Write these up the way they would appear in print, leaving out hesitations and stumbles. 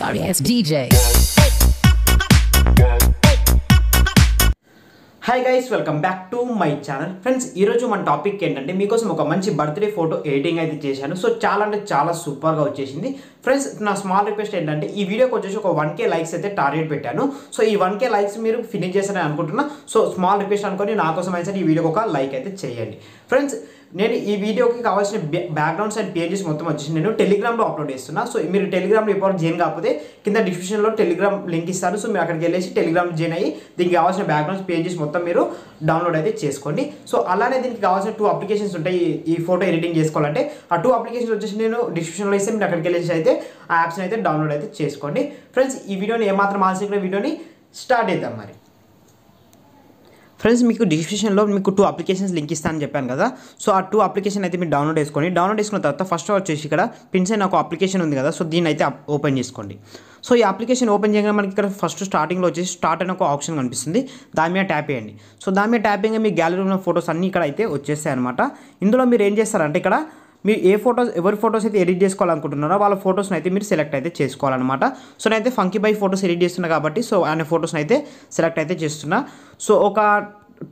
Sorry ass DJ. Hi guys, welcome back to my channel. Friends, ఈరోజు మన topic ఏంటంటే మీకోసం ఒక మంచి బర్త్డే ఫోటో ఎడిటింగ్ అయితే చేశాను. సో చాలా అంటే చాలా సూపర్గా వచ్చేసింది. ఫ్రెండ్స్, నా స్మాల్ రిక్వెస్ట్ ఏంటంటే ఈ వీడియోకి వచ్చేసి ఒక 1K లైక్స్ అయితే టార్గెట్ పెట్టాను. సో ఈ 1K లైక్స్ మీరు ఫినిష్ చేస్తారని అనుకుంటున్నా. సో స్మాల్ రిక్వెస్ట్ అనుకొని నా కోసం అయితే ఈ వీడియోకి ఒక లైక్ అయితే చేయండి. ఫ్రెండ్స్, నేను ఈ వీడియోకి కావాల్సిన బ్యాక్గ్రౌండ్స్ అండ్ పేజెస్ మొత్తం వచ్చేసి నేను టెలిగ్రామ్లో అప్లోడ్ చేస్తున్నా. సో మీరు టెలిగ్రామ్లో ఇప్పుడు జాయిన్ కాకపోతే కింద డిస్క్రిప్షన్లో టెలిగ్రామ్ లింక్ ఇస్తాను. సో మీరు అక్కడికి వెళ్ళేసి టెలిగ్రామ్ జాయిన్ అయ్యి దీనికి కావాల్సిన బ్యాక్గ్రౌండ్స్ పేజెస్ మొత్తం మీరు డౌన్లోడ్ అయితే చేసుకోండి. సో అలానే దీనికి కావాల్సిన 2 అప్లికేషన్స్ ఉంటాయి ఈ ఫోటో ఎడిటింగ్ చేసుకోవాలంటే. ఆ 2 అప్లికేషన్స్ వచ్చేసి నేను డిస్క్రిప్షన్లో ఇస్తే మీరు అక్కడికి వెళ్ళేసి అయితే ఆ యాప్స్ని అయితే డౌన్లోడ్ అయితే చేసుకోండి. ఫ్రెండ్స్, ఈ వీడియోని ఏమాత్రం ఆశించిన వీడియోని స్టార్ట్ చేద్దాం మరి. ఫ్రెండ్స్, మీకు డిస్క్రిప్షన్లో మీకు 2 అప్లికేషన్స్ లింక్ ఇస్తానని చెప్పాను కదా. సో ఆ 2 అప్లికేషన్ అయితే మీరు డౌన్లోడ్ చేసుకోండి. డౌన్లోడ్ చేసుకున్న తర్వాత ఫస్ట్ వచ్చేసి ఇక్కడ పిన్స్ అయిన ఒక అప్లికేషన్ ఉంది కదా. సో దీన్ని అయితే ఓపెన్ చేసుకోండి. సో ఈ అప్లికేషన్ ఓపెన్ చేయగానే మనకి ఇక్కడ ఫస్ట్ స్టార్టింగ్లో వచ్చేసి స్టార్ట్ అని ఒక ఆప్షన్ కనిపిస్తుంది. దాని మీద ట్యాప్ చేయండి. సో దాని మీద ట్యాప్ చేయగా మీ గ్యాలరీలో ఉన్న ఫొటోస్ అన్నీ ఇక్కడ అయితే వచ్చేస్తాయి అనమాట. ఇందులో మీరు ఏం చేస్తారంటే ఇక్కడ మీరు ఎవరి ఫొటోస్ అయితే ఎడిట్ చేసుకోవాలనుకుంటున్నారో వాళ్ళ ఫొటోస్ని అయితే మీరు సెలెక్ట్ అయితే చేసుకోవాలన్నమాట. సో నేనైతే ఫంకీ బై ఫొటోస్ ఎడిట్ చేస్తున్నా కాబట్టి సో ఆయన ఫొటోస్ని అయితే సెలెక్ట్ అయితే చేస్తున్నా. సో ఒక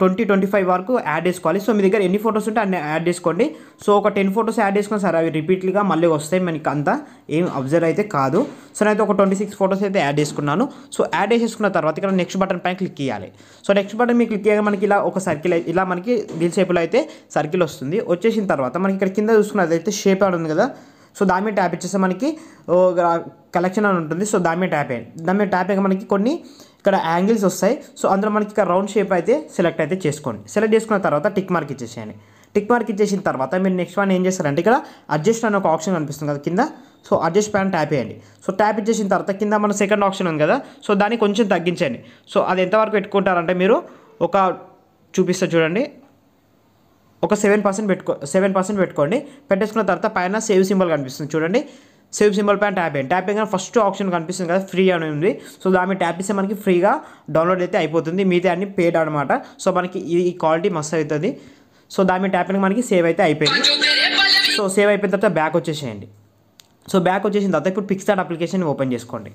20-25 వరకు యాడ్ చేసుకోవాలి. సో మీ దగ్గర ఎన్ని ఫొటోస్ ఉంటే అన్ని యాడ్ చేసుకోండి. సో ఒక 10 ఫొటోస్ యాడ్ చేసుకుని సార్ అవి రిపీట్లీగా మళ్ళీ వస్తాయి, మనకి అంతా ఏం అబ్జర్వ్ అయితే కాదు. సో నేనైతే ఒక 26 ఫొటోస్ అయితే యాడ్ చేసుకున్నాను. సో యాడ్ చేసేసుకున్న తర్వాత ఇక్కడ నెక్స్ట్ బటన్ పైన క్లిక్ చేయాలి. సో నెక్స్ట్ బటన్ మీకు క్లిక్ చేయగా మనకి ఇలా ఒక సర్కిల్ ఇలా మనకి దిల్ షేప్లో అయితే సర్కిల్ వస్తుంది. వచ్చేసిన తర్వాత మనకి ఇక్కడ కింద చూసుకున్నదైతే షేప్ అని ఉంది కదా. సో దాని మీద ట్యాప్ ఇచ్చేస్తే మనకి కలెక్షన్ అని ఉంటుంది. సో దాని మీద ట్యాప్ అయ్యండి. దాని మీద ట్యాప్ అయ్యాక మనకి కొన్ని ఇక్కడ యాంగిల్స్ వస్తాయి. సో అందులో మనకి ఇక్కడ రౌండ్ షేప్ అయితే సెలెక్ట్ అయితే చేసుకోండి. సెలెక్ట్ చేసుకున్న తర్వాత టిక్ మార్క్ ఇచ్చేసేయండి. టిక్ మార్క్ ఇచ్చేసిన తర్వాత మీరు నెక్స్ట్ వన్ ఏం చేస్తారంటే ఇక్కడ అడ్జస్ట్ అనే ఒక ఆప్షన్ కనిపిస్తుంది కదా కింద. సో అడ్జస్ట్ పైన ట్యాప్ చేయండి. సో ట్యాప్ ఇచ్చేసిన తర్వాత కింద మన సెకండ్ ఆప్షన్ ఉంది కదా. సో దాన్ని కొంచెం తగ్గించండి. సో అది ఎంతవరకు పెట్టుకుంటారంటే మీరు ఒక చూపిస్తే చూడండి, ఒక 7% పెట్టుకోండి. పెట్టేసుకున్న తర్వాత పైన సేవ్ సింబల్ కనిపిస్తుంది చూడండి. సేవ్ సింబల్ పైన ట్యాప్ చేయండి. ట్యాప్ చేయగానే ఫస్ట్ ఆప్షన్ కనిపిస్తుంది కదా, ఫ్రీ అని ఉంది. సో దాని మీద ట్యాప్ చేస్తే మనకి ఫ్రీగా డౌన్లోడ్ అయితే అయిపోతుంది. మిగతా అన్ని పేడ్ అనమాట. సో మనకి ఈ క్వాలిటీ మస్తు అవుతుంది. సో దాని మీద ట్యాప్ మనకి సేవ్ అయితే అయిపోయింది. సో సేవ్ అయిపోయిన తర్వాత బ్యాక్ వచ్చేసేయండి. సో బ్యాక్ వచ్చేసిన తర్వాత ఇప్పుడు పిక్సార్ట్ అప్లికేషన్ ఓపెన్ చేసుకోండి.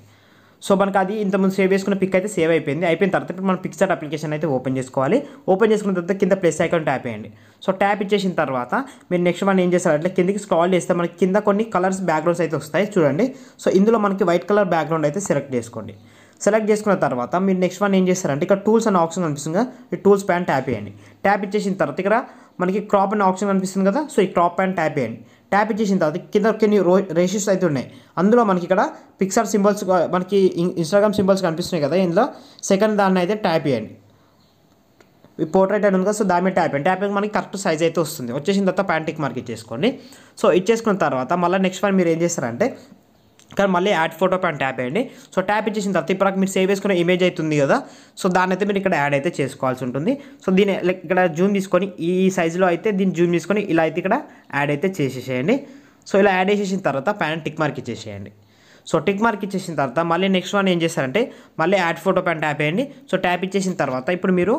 సో మనకి అది ఇంతకుముందు సేవ్ చేసుకున్న పిక్ అయితే సేవ్ అయిపోయింది. అయిపోయిన తర్వాత ఇప్పుడు మనం పిక్సార్ట్ అప్లికేషన్ అయితే ఓపెన్ చేసుకోవాలి. ఓపెన్ చేసుకున్న తర్వాత కింద ప్లస్ ఐకాన్ ట్యాప్ చేయండి. సో ట్యాప్ ఇచ్చేసిన తర్వాత మీరు నెక్స్ట్ వన్ ఏం చేస్తారు అంటే కిందకి స్క్రాల్ చేస్తే మనకి కింద కొన్ని కలర్స్ బ్యాక్గ్రౌండ్స్ అయితే వస్తాయి చూడండి. సో ఇందులో మనకి వైట్ కలర్ బ్యాక్గ్రౌండ్ అయితే సెలెక్ట్ చేసుకోండి. సెలెక్ట్ చేసుకున్న తర్వాత మీరు నెక్స్ట్ వన్ ఏం చేస్తారంటే ఇక్కడ టూల్స్ అనే ఆప్షన్ కనిపిస్తుంది కదా, ఈ టూల్స్ పైన ట్యాప్ చేయండి. ట్యాప్ ఇచ్చేసిన తర్వాత ఇక్కడ మనకి క్రాప్ అనే ఆప్షన్ కనిపిస్తుంది కదా. సో ఈ క్రాప్ పైన ట్యాప్ చేయండి. ట్యాప్ ఇచ్చేసిన తర్వాత కింద కొన్ని రేషియోస్ అయితే ఉన్నాయి. అందులో మనకి ఇక్కడ పిక్సార్ సింబల్స్ మనకి ఇన్స్టాగ్రామ్ సింబల్స్ కనిపిస్తున్నాయి కదా. ఇందులో సెకండ్ దాన్ని అయితే ట్యాప్ చేయండి. ఈ పోర్ట్రైట్ అని ఉంది కదా. సో దాని మీద ట్యాప్ చేయండి. ట్యాప్ మనకి కరెక్ట్ సైజ్ అయితే వస్తుంది. వచ్చేసిన తర్వాత ప్యాన్ టిక్ మార్క్ ఇచ్చేసుకోండి. సో ఇచ్చేసుకున్న తర్వాత మళ్ళీ నెక్స్ట్ వన్ మీరు ఏం చేస్తారంటే ఇక్కడ మళ్ళీ యాడ్ ఫోటో పైన ట్యాప్ చేయండి. సో ట్యాప్ ఇచ్చేసిన తర్వాత ఇప్పుడు మీరు సేవ్ చేసుకున్న ఇమేజ్ అవుతుంది కదా. సో దాన్ని అయితే మీరు ఇక్కడ యాడ్ అయితే చేసుకోవాల్సి ఉంటుంది. సో దీన్ని ఇక్కడ జూమ్ తీసుకొని ఈ సైజులో అయితే దీన్ని జూమ్ తీసుకొని ఇలా అయితే ఇక్కడ యాడ్ అయితే చేసేసేయండి. సో ఇలా యాడ్ చేసేసిన తర్వాత పైన టిక్ మార్క్ ఇచ్చేసేయండి. సో టిక్ మార్క్ ఇచ్చేసిన తర్వాత మళ్ళీ నెక్స్ట్ వన్ ఏం చేస్తారంటే మళ్ళీ యాడ్ ఫోటో పైన ట్యాప్ చేయండి. సో ట్యాప్ ఇచ్చేసిన తర్వాత ఇప్పుడు మీరు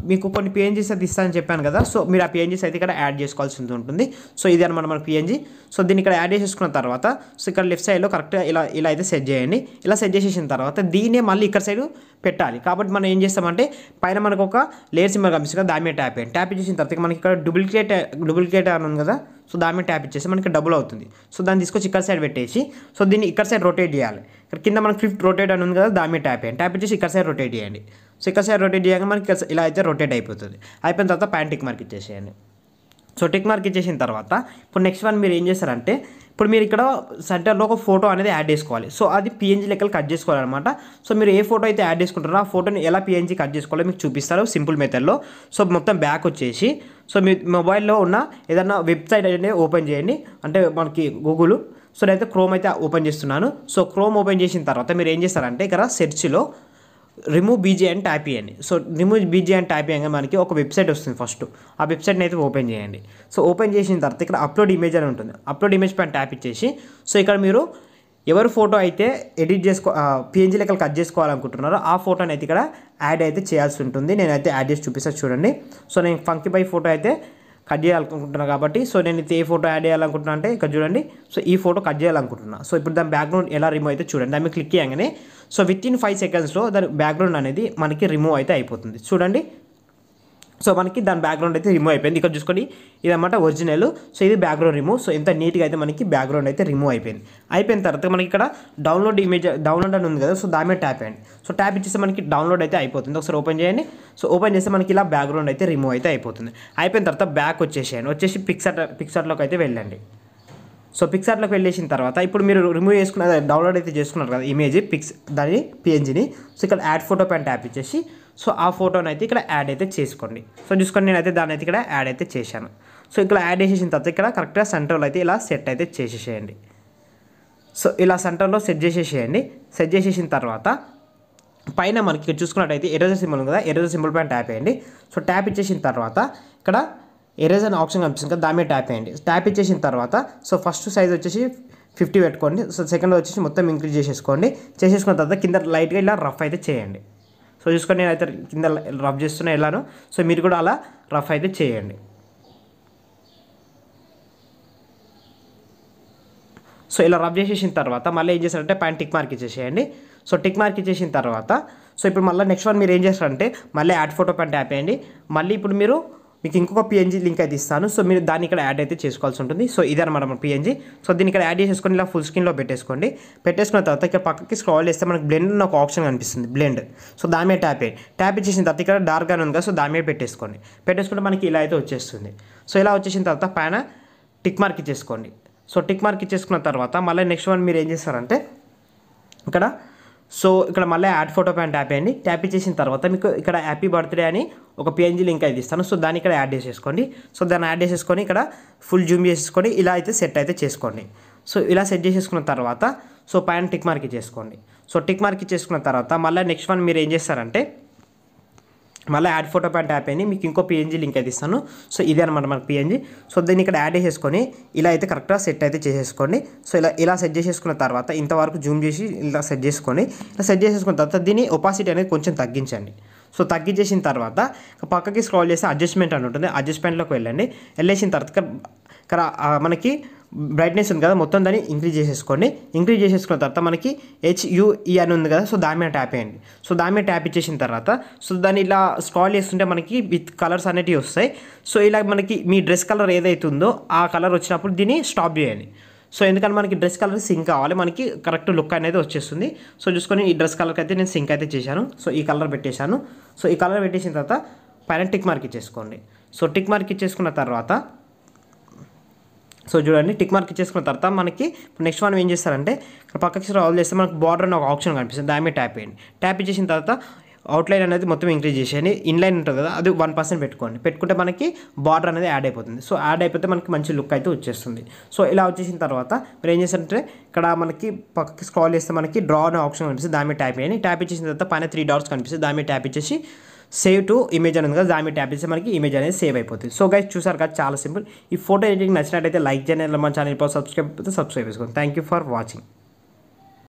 మీకు కొన్ని పిఎన్జీస్ అయితే ఇస్తానని చెప్పాను కదా. సో మీరు ఆ పిఎన్జీస్ అయితే ఇక్కడ యాడ్ చేసుకోవాల్సి ఉంటుంది. సో ఇది అనమాట మన పిఎన్జీ. సో దీన్ని ఇక్కడ యాడ్ చేసేసుకున్న తర్వాత సో ఇక్కడ లెఫ్ట్ సైడ్లో కరెక్ట్గా ఇలా అయితే సెట్ చేయండి. ఇలా సెట్ చేసేసిన తర్వాత దీన్నే మళ్ళీ ఇక్కడ సైడ్ పెట్టాలి. కాబట్టి మనం ఏం చేస్తామంటే పైన మనకు ఒక లేయర్ సింబల్ కనిపిస్తుంది కదా, దాని మీద ట్యాప్ చేయండి. ట్యాప్ చేసిన తర్వాత మనకి ఇక్కడ డూప్లికేట్ అని ఉంది కదా. సో దాని మీద ట్యాప్ ఇచ్చేసి మనకి డబుల్ అవుతుంది. సో దాన్ని తీసుకొచ్చి ఇక్కడ సైడ్ పెట్టేసి సో దీన్ని ఇక్కడ సైడ్ రొటేట్ చేయాలి. ఇక్కడ కింద మనకి 5th రొటేట్ అని ఉంది కదా, దాని మీద ట్యాప్ చేయండి. ట్యాప్ ఇచ్చేసి ఇక్కడ సైడ్ రొటేట్ చేయండి. సో ఇక్కడ సైడ్ రొటేట్ చేయగా మనకి ఇలా అయితే రొటేట్ అయిపోతుంది. అయిపోయిన తర్వాత ప్యాన్ టిక్ మార్క్ ఇచ్చేసేయండి. సో టిక్ మార్క్ ఇచ్చేసిన తర్వాత ఇప్పుడు నెక్స్ట్ వన్ మీరు ఏం చేస్తారంటే ఇప్పుడు మీరు ఇక్కడ సెంటర్లో ఒక ఫోటో అనేది యాడ్ చేసుకోవాలి. సో అది పిఎన్జీ లెక్కలు కట్ చేసుకోవాలన్నమాట. సో మీరు ఏ ఫోటో అయితే యాడ్ చేసుకుంటారో ఆ ఫోటోని ఎలా పిఎన్జీ కట్ చేసుకోవాలో మీకు చూపిస్తారు సింపుల్ మెథడ్లో. సో మొత్తం బ్యాక్ వచ్చేసి సో మీ మొబైల్లో ఉన్న ఏదైనా వెబ్సైట్ అనేది ఓపెన్ చేయండి, అంటే మనకి గూగుల్. సో నేనైతే క్రోమ్ అయితే ఓపెన్ చేస్తున్నాను. సో క్రోమ్ ఓపెన్ చేసిన తర్వాత మీరు ఏం చేస్తారంటే ఇక్కడ సెర్చ్లో రిమూవ్ బీజీ అని ట్యాప్ చేయండి. సో రిమూవ్ బీజీ అని ట్యాప్ చేయగా మనకి ఒక వెబ్సైట్ వస్తుంది. ఫస్ట్ ఆ వెబ్సైట్ని అయితే ఓపెన్ చేయండి. సో ఓపెన్ చేసిన తర్వాత ఇక్కడ అప్లోడ్ ఇమేజ్ అని ఉంటుంది. అప్లోడ్ ఇమేజ్ పైన ట్యాప్ ఇచ్చేసి సో ఇక్కడ మీరు ఎవరి ఫోటో అయితే పిఎన్జీ లెక్కలు కట్ చేసుకోవాలనుకుంటున్నారో ఆ ఫోటోని అయితే ఇక్కడ యాడ్ అయితే చేయాల్సి ఉంటుంది. నేనైతే యాడ్ చేసి చూపిస్తాను చూడండి. సో నేను ఫంకీ బై ఫోటో అయితే కట్ చేయాలనుకుంటున్నాను కాబట్టి సో నేను ఏ ఫోటో యాడ్ చేయాలనుకుంటున్నా అంటే ఇక్కడ చూడండి సో ఈ ఫోటో కట్ చేయాలనుకుంటున్నా. సో ఇప్పుడు దాని బ్యాక్గ్రౌండ్ ఎలా రిమూవ్ అయితే చూడండి. దాన్ని క్లిక్ చేయగానే సో వితిన్ 5 సెకండ్స్లో దాని బ్యాక్గ్రౌండ్ అనేది మనకి రిమూవ్ అయితే అయిపోతుంది చూడండి. సో మనకి దాని బ్యాక్గ్రౌండ్ అయితే రిమూవ్ అయిపోయింది. ఇక్కడ చూసుకోండి ఇదన్నమాట ఒరిజినల్. సో ఇది బ్యాక్గ్రౌండ్ రిమూవ్. సో ఎంత నీట్గా అయితే మనకి బ్యాక్గ్రౌండ్ అయితే రిమూవ్ అయిపోయింది. అయిపోయిన తర్వాత మనకి ఇక్కడ డౌన్లోడ్ అని ఉంది కదా, సో దాని మీద ట్యాప్ చేయండి. సో ట్యాప్ ఇచ్చేస్తే మనకి డౌన్లోడ్ అయితే అయిపోతుంది. ఒకసారి ఓపెన్ చేయండి. సో ఓపెన్ చేస్తే మనకి ఇలా బ్యాక్గ్రౌండ్ అయితే రిమూవ్ అయితే అయిపోతుంది. అయిపోయిన తర్వాత బ్యాక్ వచ్చేసి పిక్సార్ట్లోకి అయితే వెళ్ళండి. సో పిక్సార్ట్లోకి వెళ్ళేసిన తర్వాత ఇప్పుడు మీరు రిమూవ్ చేసుకున్న డౌన్లోడ్ అయితే చేసుకున్నారు కదా ఇమేజ్ దాని పిఎన్జీని. సో ఇక్కడ యాడ్ ఫోటో పైన ట్యాప్ ఇచ్చేసి సో ఆ ఫోటోని అయితే ఇక్కడ యాడ్ అయితే చేసుకోండి. సో చూసుకొని నేనైతే దాన్ని అయితే ఇక్కడ యాడ్ అయితే చేశాను. సో ఇక్కడ యాడ్ చేసేసిన తర్వాత ఇక్కడ కరెక్ట్గా సెంటర్లో అయితే ఇలా సెట్ అయితే చేసేసేయండి. సో ఇలా సెంటర్లో సెట్ చేసేసేయండి. సెట్ చేసేసిన తర్వాత పైన మనకి ఇక్కడ చూసుకున్నట్టయితే ఎరేజర్ సింబల్ ఉంది కదా, ఎరేజర్ సింబల్ పైన ట్యాప్ చేయండి. సో ట్యాప్ ఇచ్చేసిన తర్వాత ఇక్కడ ఎరేజర్ అనే ఆప్షన్ కనిపిస్తుంది కదా, దాని మీద ట్యాప్ చేయండి. ట్యాప్ ఇచ్చేసిన తర్వాత సో ఫస్ట్ సైజ్ వచ్చేసి 50 పెట్టుకోండి. సో సెకండ్ వచ్చేసి మొత్తం ఇంక్రీజ్ చేసేసుకోండి. చేసేసుకున్న తర్వాత కింద లైట్గా ఇలా రఫ్ అయితే చేయండి. సో చూసుకొని నేనైతే కింద రఫ్ చేస్తున్నా ఎలానో, సో మీరు కూడా అలా రఫ్ అయితే చేయండి. సో ఇలా రబ్ చేసేసిన తర్వాత మళ్ళీ ఏం చేస్తారంటే పైన టిక్ మార్క్ ఇచ్చేసేయండి. సో టిక్ మార్క్ ఇచ్చేసిన తర్వాత సో ఇప్పుడు మళ్ళీ నెక్స్ట్ వన్ మీరు ఏం చేస్తారంటే మళ్ళీ యాడ్ ఫోటో పైన ట్యాప్ చేయండి. మళ్ళీ ఇప్పుడు మీకు ఇంకొక పిఎన్జీ లింక్ అయితే ఇస్తాను. సో మీరు దాన్ని ఇక్కడ యాడ్ అయితే చేసుకోవాల్సి ఉంటుంది. సో ఇదన్నమాట మన పిఎన్జీ. సో దీన్ని ఇక్కడ యాడ్ చేసేసుకొని ఇలా ఫుల్ స్క్రీన్లో పెట్టేసుకోండి. పెట్టేసుకున్న తర్వాత ఇక్కడ పక్కకి స్క్రాల్ చేస్తే మనకి బ్లెండ్ అని ఒక ఆప్షన్ కనిపిస్తుంది, బ్లెండ్. సో దాని మీద ట్యాప్ చేయండి. ట్యాప్ ఇచ్చేసిన తర్వాత ఇక్కడ డార్క్ అని ఉంది కదా, సో దాని మీద పెట్టేసుకుంటే మనకి ఇలా అయితే వచ్చేస్తుంది. సో ఇలా వచ్చేసిన తర్వాత పైన టిక్ మార్క్ ఇచ్చేసుకోండి. సో టిక్ మార్క్ ఇచ్చేసుకున్న తర్వాత మళ్ళీ నెక్స్ట్ వన్ మీరు ఏం చేస్తారంటే ఇక్కడ మళ్ళీ యాడ్ ఫోటో పైన ట్యాప్ చేయండి. ట్యాప్ ఇచ్చేసిన తర్వాత మీకు ఇక్కడ హ్యాపీ బర్త్డే అని ఒక పిఎన్జీ లింక్ అయితే ఇస్తాను. సో దాన్ని ఇక్కడ యాడ్ చేసేసుకోండి. సో దాన్ని యాడ్ చేసేసుకొని ఇక్కడ ఫుల్ జూమ్ చేసేసుకొని ఇలా అయితే సెట్ అయితే చేసుకోండి. సో ఇలా సెట్ చేసేసుకున్న తర్వాత సో పైన టిక్ మార్క్ ఇచ్చేసుకోండి. సో టిక్ మార్క్ ఇచ్చేసుకున్న తర్వాత మళ్ళీ నెక్స్ట్ వన్ మీరు ఏం చేస్తారంటే మళ్ళీ యాడ్ ఫోటో పైన ట్యాప్ అయ్యి మీకు ఇంకో పిఎన్జీ లింక్ అయితే ఇస్తాను. సో ఇదే అనమాట మనకు పిఎన్జీ. సో దీన్ని ఇక్కడ యాడ్ చేసేసుకొని ఇలా అయితే కరెక్ట్గా సెట్ అయితే చేసేసుకోండి. సో ఇలా సెట్ చేసేసుకున్న తర్వాత ఇంతవరకు జూమ్ చేసి ఇలా సెట్ చేసుకొని ఇలా సెట్ చేసేసుకున్న తర్వాత దీన్ని ఒపాసిటీ అనేది కొంచెం తగ్గించండి. సో తగ్గించేసిన తర్వాత పక్కకి స్క్రాల్ చేసి అడ్జస్ట్మెంట్ అని ఉంటుంది, అడ్జస్ట్మెంట్లోకి వెళ్ళేసిన తర్వాత ఇక్కడ మనకి బ్రైట్నెస్ ఉంది కదా, మొత్తం దాన్ని ఇంక్రీజ్ చేసేసుకోండి. ఇంక్రీజ్ చేసేసుకున్న తర్వాత మనకి HUE అని ఉంది కదా, సో దాని మీద ట్యాప్ చేయండి. సో దాని మీద ట్యాప్ ఇచ్చేసిన తర్వాత సో దాన్ని ఇలా స్క్రాల్ చేస్తుంటే మనకి విత్ కలర్స్ అనేటివి వస్తాయి. సో ఇలా మనకి మీ డ్రెస్ కలర్ ఏదైతే ఉందో ఆ కలర్ వచ్చినప్పుడు దీన్ని స్టాప్ చేయండి. సో ఎందుకంటే మనకి డ్రెస్ కలర్ సింక్ కావాలి, మనకి కరెక్ట్ లుక్ అనేది వచ్చేస్తుంది. సో చూసుకొని ఈ డ్రెస్ కలర్కి అయితే నేను సింక్ అయితే చేశాను. సో ఈ కలర్ పెట్టేశాను. సో ఈ కలర్ పెట్టేసిన తర్వాత పైన టిక్ మార్క్ ఇచ్చేసుకోండి. సో టిక్ మార్క్ ఇచ్చేసుకున్న తర్వాత సో చూడండి టిక్ మార్క్ ఇచ్చేసుకున్న తర్వాత మనకి నెక్స్ట్ మనం ఏం చేస్తారంటే పక్కకి స్క్రాల్ చేస్తే మనకు బార్డర్ అని ఒక ఆప్షన్ కనిపిస్తుంది, దాని మీద ట్యాప్ చేయండి. ట్యాప్ ఇచ్చేసిన తర్వాత అవుట్లైన్ అనేది మొత్తం ఇంక్రీజ్ చేసేయండి. ఇన్లైన్ ఉంటుంది కదా, అది 1% పెట్టుకుంటే మనకి బార్డర్ అనేది యాడ్ అయిపోతుంది. సో యాడ్ అయిపోతే మనకి మంచి లుక్ అయితే వచ్చేస్తుంది. సో ఇలా వచ్చేసిన తర్వాత మీరు ఏం చేస్తారంటే ఇక్కడ మనకి పక్కకి స్క్రాల్ చేస్తే మనకి డ్రా అనే ఆప్షన్ కనిపిస్తుంది, దాని మీద ట్యాప్ చేయండి. ట్యాప్ ఇచ్చేసిన తర్వాత పైన 3 డాట్స్ కనిపిస్తుంది, దాని మీద ట్యాప్ ఇచ్చేసి సేవ్ టు ఇమేజ్ అనేది కదా, దాని మీద ట్యాప్ చేస్తే మనకి ఇమేజ్ అనేది సేవ్ అయిపోతుంది. సో గైస్ చూసారు కదా, చాలా సింపుల్. ఈ ఫోటో ఎడిటింగ్ నచ్చినట్టయితే లైక్ చేయండి, మన ఛానల్ సబ్స్క్రైబ్ చేసుకోండి. Thank you for watching.